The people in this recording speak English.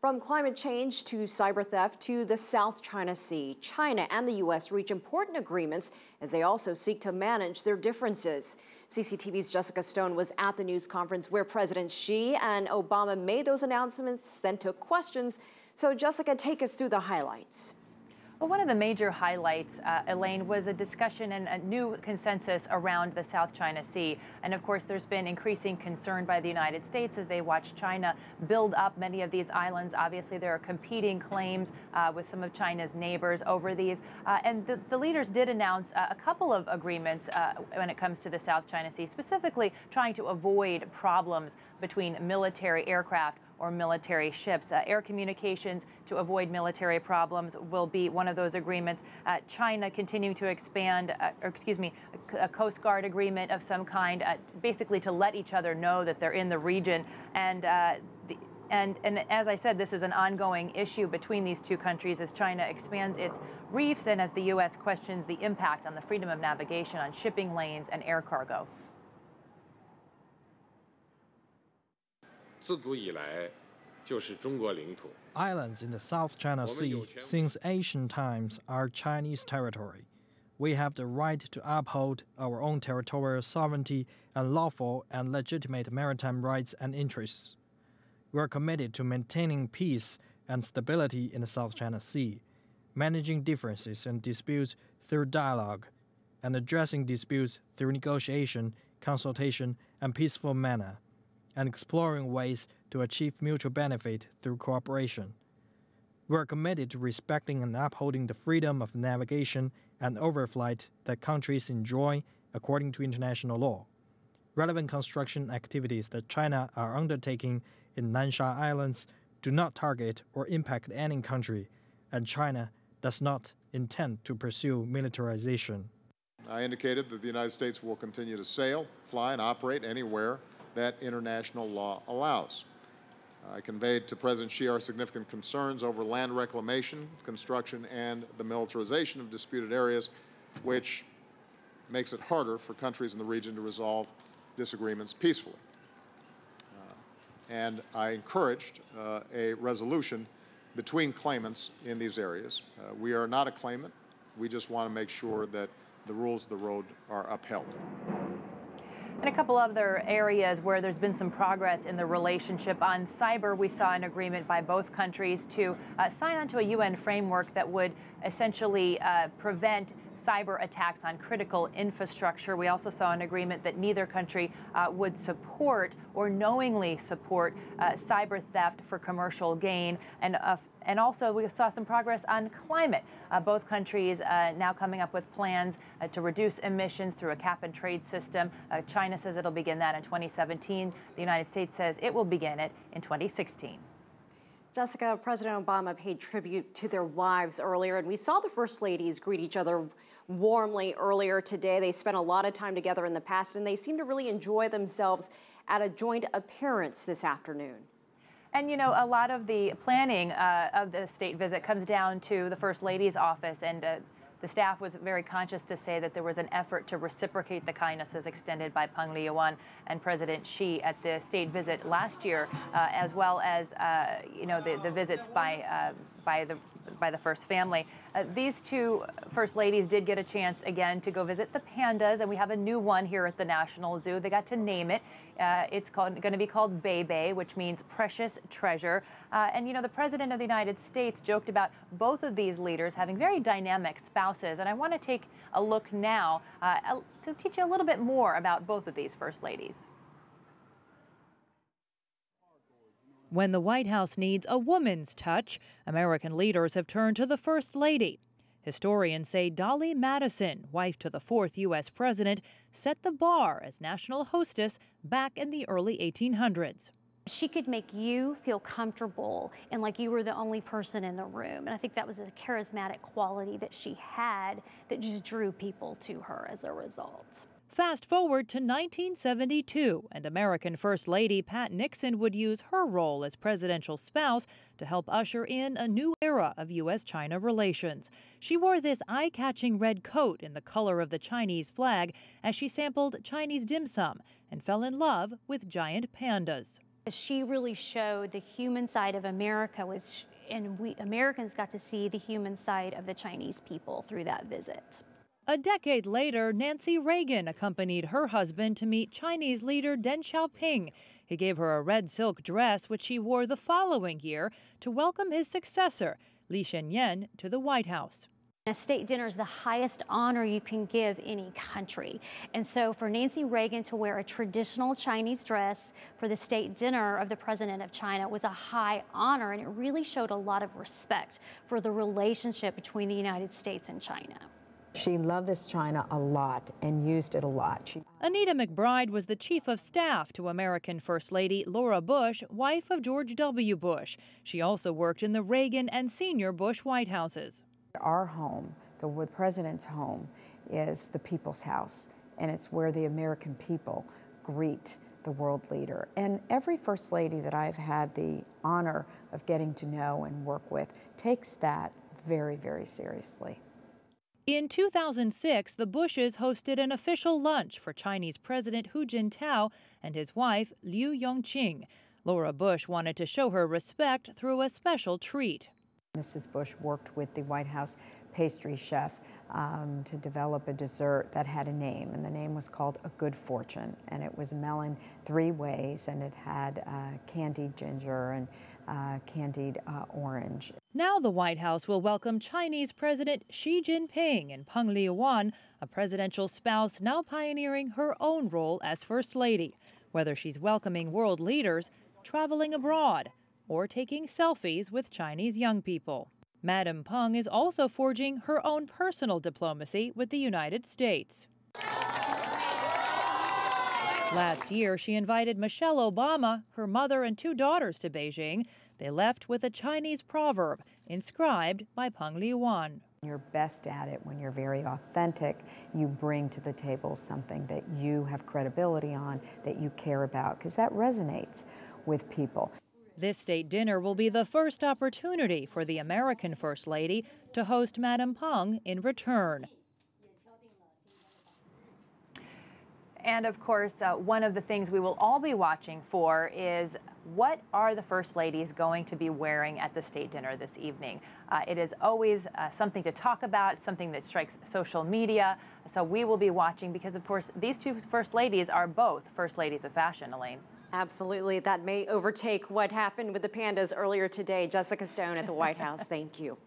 From climate change to cyber theft to the South China Sea, China and the U.S. reach important agreements as they also seek to manage their differences. CCTV's Jessica Stone was at the news conference where President Xi and Obama made those announcements, then took questions. So Jessica, take us through the highlights. Well, one of the major highlights, Elaine, was a discussion and a new consensus around the South China Sea. And of course, there's been increasing concern by the United States as they watch China build up many of these islands. Obviously, there are competing claims with some of China's neighbors over these. And the leaders did announce a couple of agreements when it comes to the South China Sea, specifically trying to avoid problems between military aircraft or military ships. Air communications to avoid military problems will be one of those agreements. China continuing to expand, a Coast Guard agreement of some kind, basically to let each other know that they're in the region. And as I said, this is an ongoing issue between these two countries as China expands its reefs and as the U.S. questions the impact on the freedom of navigation on shipping lanes and air cargo. Islands in the South China Sea since ancient times are Chinese territory. We have the right to uphold our own territorial sovereignty and lawful and legitimate maritime rights and interests. We are committed to maintaining peace and stability in the South China Sea, managing differences and disputes through dialogue, and addressing disputes through negotiation, consultation, and peaceful manner, and exploring ways to achieve mutual benefit through cooperation. We are committed to respecting and upholding the freedom of navigation and overflight that countries enjoy according to international law. Relevant construction activities that China are undertaking in Nansha Islands do not target or impact any country, and China does not intend to pursue militarization. I indicated that the United States will continue to sail, fly, and operate anywhere that international law allows. I conveyed to President Xi our significant concerns over land reclamation, construction, and the militarization of disputed areas, which makes it harder for countries in the region to resolve disagreements peacefully. And I encouraged a resolution between claimants in these areas. We are not a claimant. We just want to make sure that the rules of the road are upheld. In a couple other areas where there's been some progress in the relationship on cyber, we saw an agreement by both countries to sign onto a UN framework that would essentially prevent cyber attacks on critical infrastructure. We also saw an agreement that neither country would support or knowingly support cyber theft for commercial gain. And also we saw some progress on climate. Both countries now coming up with plans to reduce emissions through a cap-and-trade system. China says it'll begin that in 2017. The United States says it will begin it in 2016. Jessica, President Obama paid tribute to their wives earlier, and we saw the First Ladies greet each other warmly earlier today. They spent a lot of time together in the past, and they seem to really enjoy themselves at a joint appearance this afternoon. And, you know, a lot of the planning of the state visit comes down to the First Lady's office, and the staff was very conscious to say that there was an effort to reciprocate the kindnesses extended by Peng Liyuan and President Xi at the state visit last year, as well as, you know, the visits by the first family. These two First Ladies did get a chance again to go visit the pandas, and we have a new one here at the National Zoo. They got to name it. It's going to be called Bebe, which means precious treasure. And, you know, the President of the United States joked about both of these leaders having very dynamic spouses. And I want to take a look now to teach you a little bit more about both of these First Ladies. When the White House needs a woman's touch, American leaders have turned to the First Lady. Historians say Dolly Madison, wife to the fourth U.S. president, set the bar as national hostess back in the early 1800s. She could make you feel comfortable and like you were the only person in the room. And I think that was a charismatic quality that she had that just drew people to her as a result. Fast forward to 1972, and American First Lady Pat Nixon would use her role as presidential spouse to help usher in a new era of U.S.-China relations. She wore this eye-catching red coat in the color of the Chinese flag as she sampled Chinese dim sum and fell in love with giant pandas. She really showed the human side of America, and we Americans got to see the human side of the Chinese people through that visit. A decade later, Nancy Reagan accompanied her husband to meet Chinese leader Deng Xiaoping. He gave her a red silk dress, which she wore the following year to welcome his successor, Li Shenyan, to the White House. A state dinner is the highest honor you can give any country. And so for Nancy Reagan to wear a traditional Chinese dress for the state dinner of the president of China was a high honor, and it really showed a lot of respect for the relationship between the United States and China. She loved this China a lot and used it a lot. Anita McBride was the chief of staff to American First Lady Laura Bush, wife of George W. Bush. She also worked in the Reagan and senior Bush White Houses. Our home, the president's home, is the people's house, and it's where the American people greet the world leader. And every First Lady that I've had the honor of getting to know and work with takes that very, very seriously. In 2006, the Bushes hosted an official lunch for Chinese President Hu Jintao and his wife, Liu Yongqing. Laura Bush wanted to show her respect through a special treat. Mrs. Bush worked with the White House pastry chef to develop a dessert that had a name, and the name was called A Good Fortune, and it was melon 3 ways, and it had candied ginger and candied orange. Now the White House will welcome Chinese President Xi Jinping and Peng Liyuan, a presidential spouse now pioneering her own role as First Lady, whether she's welcoming world leaders, traveling abroad, or taking selfies with Chinese young people. Madam Peng is also forging her own personal diplomacy with the United States. Last year, she invited Michelle Obama, her mother, and 2 daughters to Beijing. They left with a Chinese proverb inscribed by Peng Liyuan. You're best at it when you're very authentic. You bring to the table something that you have credibility on, that you care about, because that resonates with people. This state dinner will be the first opportunity for the American First Lady to host Madam Peng in return. And of course, one of the things we will all be watching for is what are the First Ladies going to be wearing at the state dinner this evening? It is always something to talk about, something that strikes social media. So we will be watching because, of course, these 2 First Ladies are both First Ladies of fashion, Elaine. Absolutely. That may overtake what happened with the pandas earlier today. Jessica Stone at the White House. Thank you.